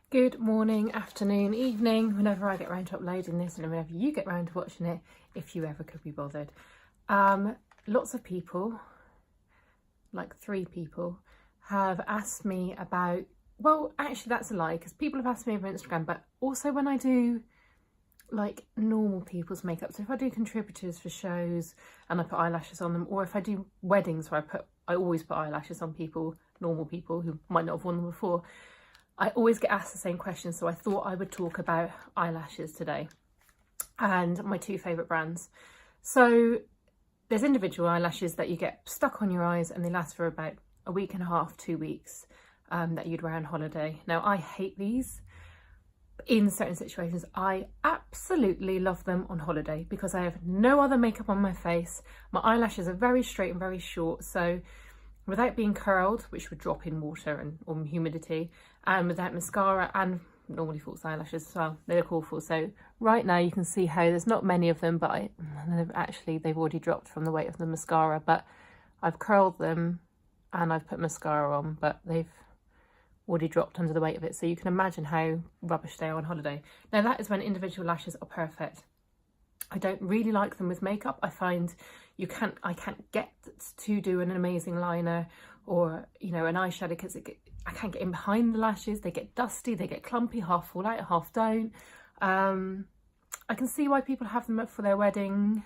Good morning, afternoon, evening, whenever I get around to uploading this and whenever you get around to watching it, if you ever could be bothered. Lots of people, like 3 people, have asked me about, well, actually that's a lie, because people have asked me over Instagram, but also when I do like normal people's makeup, so if I do contributors for shows and I put eyelashes on them, or if I do weddings where I always put eyelashes on people, normal people who might not have worn them before, I always get asked the same question, so I thought I would talk about eyelashes today and my 2 favourite brands. So there's individual eyelashes that you get stuck on your eyes and they last for about a week and a half, 2 weeks, that you'd wear on holiday. Now I hate these in certain situations. I absolutely love them on holiday because I have no other makeup on my face. My eyelashes are very straight and very short, so without being curled, which would drop in water or humidity, and without mascara and normally false eyelashes as well, they look awful. So right now you can see how there's not many of them, but they've already dropped from the weight of the mascara, but I've curled them and I've put mascara on, but they've already dropped under the weight of it. So you can imagine how rubbish they are on holiday. Now that is when individual lashes are perfect. I don't really like them with makeup. I find I can't get to do an amazing liner or, you know, an eyeshadow because I can't get in behind the lashes. They get dusty, they get clumpy, half fall out, half don't. I can see why people have them up for their wedding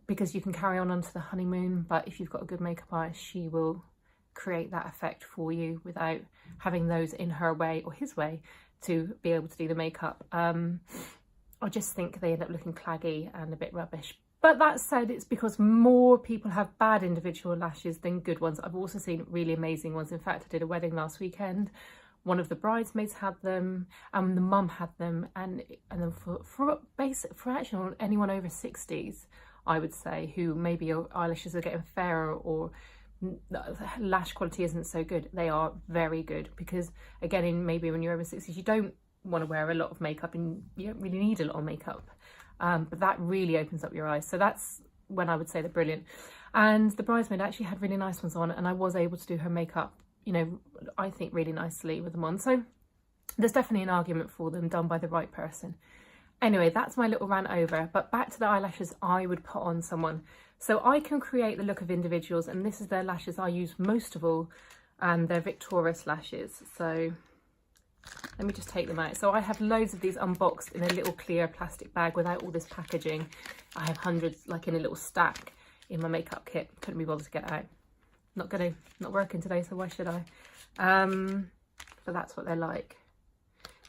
because you can carry on onto the honeymoon, but if you've got a good makeup artist, she will create that effect for you without having those in her way or his way to be able to do the makeup. I just think they end up looking claggy and a bit rubbish. But that said, it's because more people have bad individual lashes than good ones. I've also seen really amazing ones. In fact, I did a wedding last weekend. One of the bridesmaids had them, and the mum had them, and then for actually anyone over 60s, I would say, who maybe your eyelashes are getting fairer or lash quality isn't so good, they are very good because, again, maybe when you're over 60s, you don't want to wear a lot of makeup and you don't really need a lot of makeup, but that really opens up your eyes. So that's when I would say they're brilliant. And the bridesmaid actually had really nice ones on, and I was able to do her makeup, you know, I think really nicely with them on. So there's definitely an argument for them done by the right person. Anyway, that's my little rant over, but back to the eyelashes I would put on someone. So I can create the look of individuals, and this is their lashes I use most of all, and they're Victoris lashes. So let me just take them out. So I have loads of these unboxed in a little clear plastic bag without all this packaging. I have hundreds, like in a little stack in my makeup kit. Couldn't be bothered to get out. Not working today, so why should I? But that's what they're like.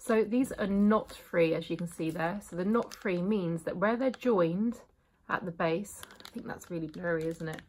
So these are knot free, as you can see there. So the knot free means that where they're joined at the base, I think that's really blurry, isn't it?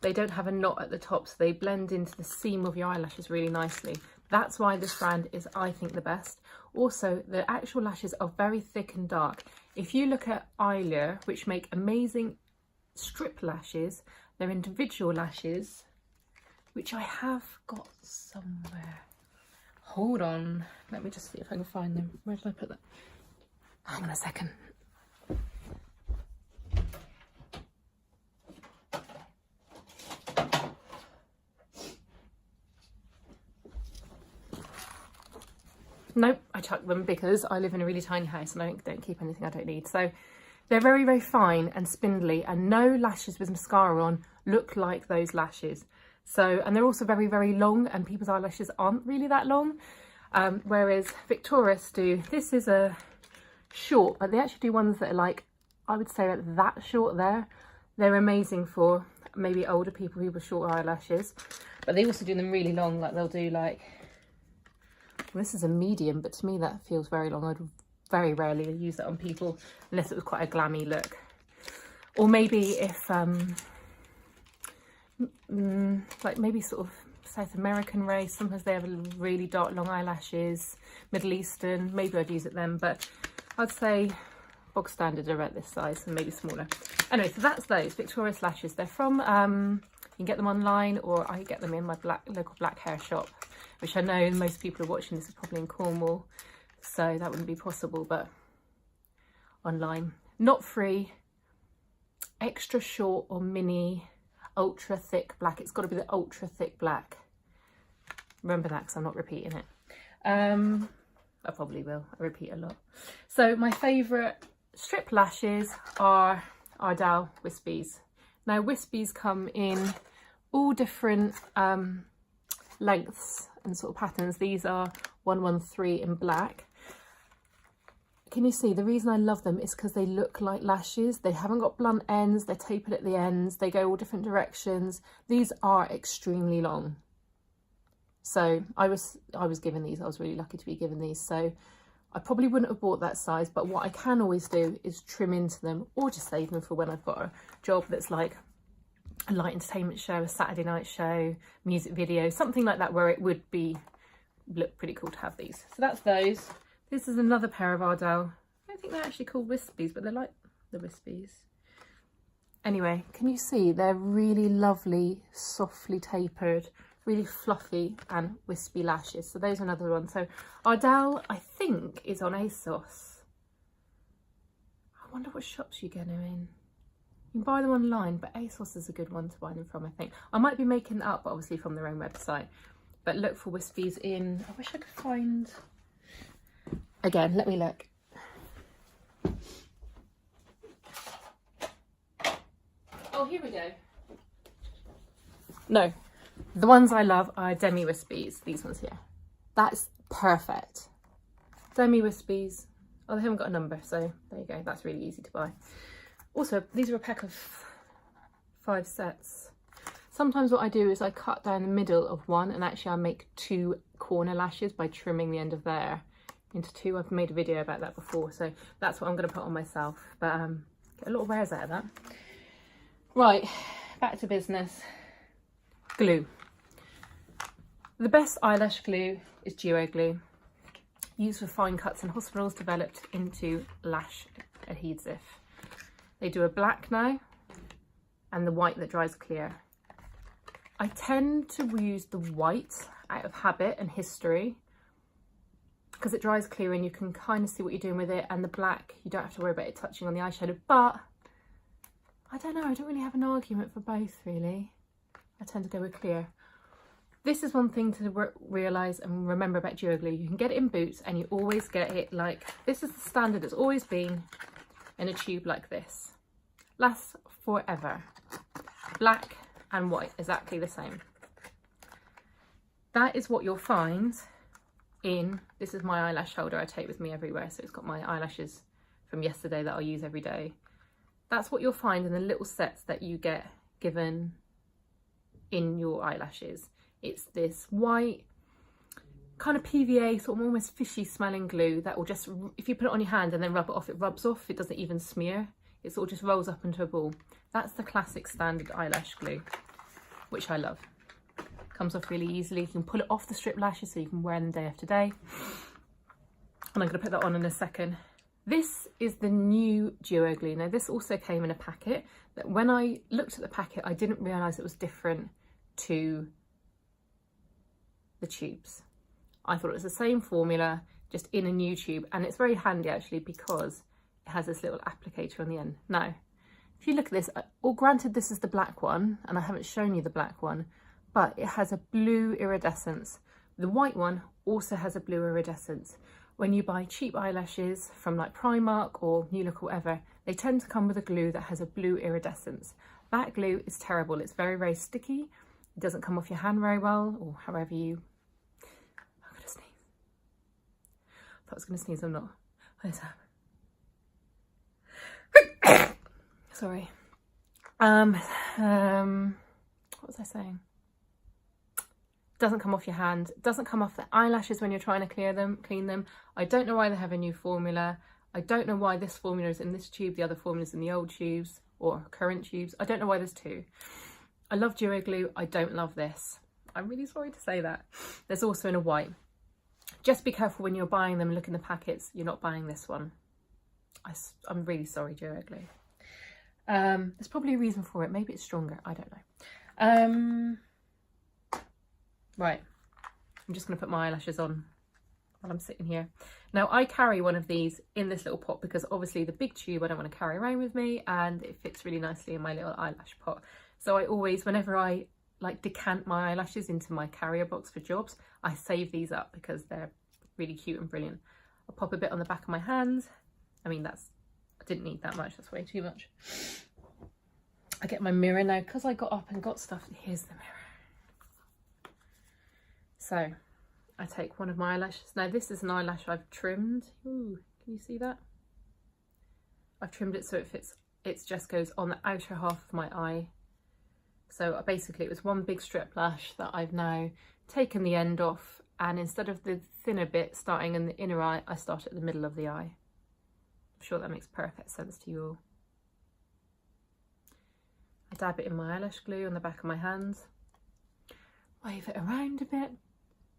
They don't have a knot at the top, so they blend into the seam of your eyelashes really nicely. That's why this brand is, I think, the best. Also, the actual lashes are very thick and dark. If you look at Eyelure, which make amazing strip lashes, they're individual lashes, which I have got somewhere. Hold on, let me just see if I can find them. Where did I put that? Hang on a second. Nope, I chucked them because I live in a really tiny house and I don't keep anything I don't need. So they're very, very fine and spindly, and no lashes with mascara on look like those lashes. So, and they're also very, very long, and people's eyelashes aren't really that long. Whereas Victoris do, this is a short, but they actually do ones that are like, I would say like that short there. They're amazing for maybe older people with short eyelashes, but they also do them really long. Like they'll do like, well, this is a medium, but to me that feels very long. I'd very rarely use that on people unless it was quite a glammy look. Or maybe if, like maybe sort of South American race, sometimes they have really dark long eyelashes, Middle Eastern, maybe I'd use it then, but I'd say bog standard are about this size and maybe smaller. Anyway, so that's those Victoris lashes. They're from, you can get them online, or I get them in my local black hair shop, which I know most people are watching this is probably in Cornwall, so that wouldn't be possible, but online. Not free, extra short or mini, ultra thick black. It's got to be the ultra thick black. Remember that because I'm not repeating it. I probably will, I repeat a lot. So my favourite strip lashes are Ardell Wispies. Now Wispies come in all different lengths and sort of patterns. These are 113 in black. Can you see, the reason I love them is because they look like lashes. They haven't got blunt ends, they're tapered at the ends, they go all different directions. These are extremely long. So I was given these, I was really lucky to be given these. So I probably wouldn't have bought that size, but what I can always do is trim into them or just save them for when I've got a job that's like a light entertainment show, a Saturday night show, music video, something like that, where it would look pretty cool to have these. So that's those. This is another pair of Ardell. I don't think they're actually called Wispies, but they're like the Wispies. Anyway, can you see they're really lovely, softly tapered, really fluffy and wispy lashes. So those are another one. So Ardell, I think, is on ASOS. I wonder what shops you get them in. You can buy them online, but ASOS is a good one to buy them from, I think. I might be making that up, obviously, from their own website. But look for Wispies in... I wish I could find... Again, let me look. Oh, here we go. No. The ones I love are Demi Wispies. These ones here. That's perfect. Demi Wispies. Oh, they haven't got a number, so there you go. That's really easy to buy. Also, these are a pack of 5 sets. Sometimes what I do is I cut down the middle of one, and actually I make 2 corner lashes by trimming the end of there into 2. I've made a video about that before, so that's what I'm going to put on myself. But get a lot of wears out of that. Right, back to business. Glue. The best eyelash glue is Duo Glue, used for fine cuts in hospitals, developed into lash adhesive. They do a black now and the white that dries clear. I tend to use the white out of habit and history because it dries clear and you can kind of see what you're doing with it, and the black, you don't have to worry about it touching on the eyeshadow. But I don't know, I don't really have an argument for both really. I tend to go with clear. This is one thing to realise and remember about Duo Glue. You can get it in Boots and you always get it like, this is the standard, it's always been in a tube like this. Lasts forever. Black and white, exactly the same. That is what you'll find in, this is my eyelash holder I take with me everywhere, so it's got my eyelashes from yesterday that I'll use every day. That's what you'll find in the little sets that you get given in your eyelashes. It's this white kind of PVA, sort of almost fishy smelling glue that will just, if you put it on your hand and then rub it off, it rubs off, it doesn't even smear, it sort of just rolls up into a ball. That's the classic standard eyelash glue, which I love. Comes off really easily. You can pull it off the strip lashes so you can wear them day after day. And I'm going to put that on in a second. This is the new Duo Glue. Now this also came in a packet that when I looked at the packet I didn't realise it was different to the tubes. I thought it was the same formula, just in a new tube, and it's very handy actually because it has this little applicator on the end. Now, if you look at this, well, granted this is the black one, and I haven't shown you the black one, but it has a blue iridescence. The white one also has a blue iridescence. When you buy cheap eyelashes from like Primark or New Look or whatever, they tend to come with a glue that has a blue iridescence. That glue is terrible. It's very, very sticky. It doesn't come off your hand very well, or however you... I'm gonna sneeze. I thought I was gonna sneeze, I'm not. What is that? Sorry. What was I saying? Doesn't come off your hand, doesn't come off the eyelashes when you're trying to clean them. I don't know why they have a new formula. I don't know why this formula is in this tube, the other formula is in the old tubes or current tubes. I don't know why there's 2. I love Duo Glue, I don't love this. I'm really sorry to say that. There's also in a white. Just be careful when you're buying them, look in the packets, you're not buying this one. I'm really sorry, Duo Glue. There's probably a reason for it, maybe it's stronger, I don't know. Right, I'm just going to put my eyelashes on while I'm sitting here. Now I carry one of these in this little pot because obviously the big tube I don't want to carry around with me, and it fits really nicely in my little eyelash pot. So I always, whenever I like decant my eyelashes into my carrier box for jobs, I save these up because they're really cute and brilliant. I'll pop a bit on the back of my hands. I mean, I didn't need that much, that's way too much. I get my mirror now, because I got up and got stuff. Here's the mirror. So I take one of my eyelashes. Now this is an eyelash I've trimmed. Ooh, can you see that? I've trimmed it so it fits, it just goes on the outer half of my eye. So basically it was one big strip lash that I've now taken the end off, and instead of the thinner bit starting in the inner eye, I start at the middle of the eye. I'm sure that makes perfect sense to you all. I dab it in my eyelash glue on the back of my hands, wave it around a bit,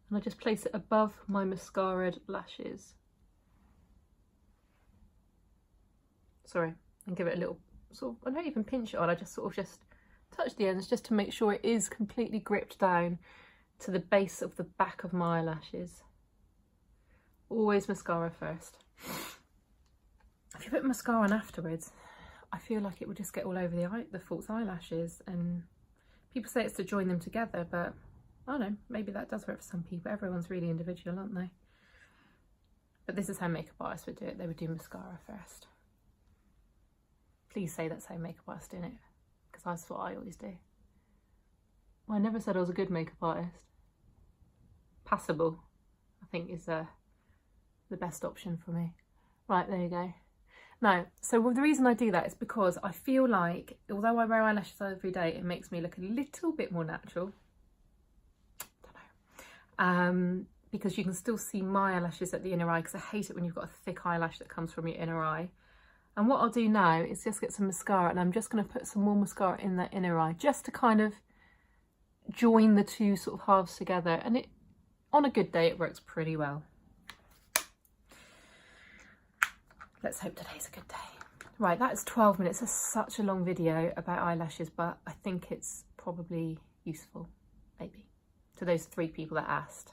and I just place it above my mascaraed lashes. Sorry, and give it a little sort of, I don't even pinch it on, I just sort of just touch the ends just to make sure it is completely gripped down to the base of the back of my eyelashes. Always mascara first. If you put mascara on afterwards, I feel like it would just get all over the false eyelashes, and people say it's to join them together, but I don't know, maybe that does work for some people. Everyone's really individual, aren't they? But this is how makeup artists would do it. They would do mascara first. Please say that's how makeup artists do it, because that's what I always do. Well, I never said I was a good makeup artist. Passable, I think, is the best option for me. Right, there you go. Now, so the reason I do that is because I feel like, although I wear eyelashes every day, it makes me look a little bit more natural. Don't know. Because you can still see my eyelashes at the inner eye, because I hate it when you've got a thick eyelash that comes from your inner eye. And what I'll do now is just get some mascara, and I'm just going to put some more mascara in that inner eye, just to kind of join the two sort of halves together. And it, on a good day, it works pretty well. Let's hope today's a good day. Right, that is 12 minutes. That's such a long video about eyelashes, but I think it's probably useful, maybe, to those 3 people that asked.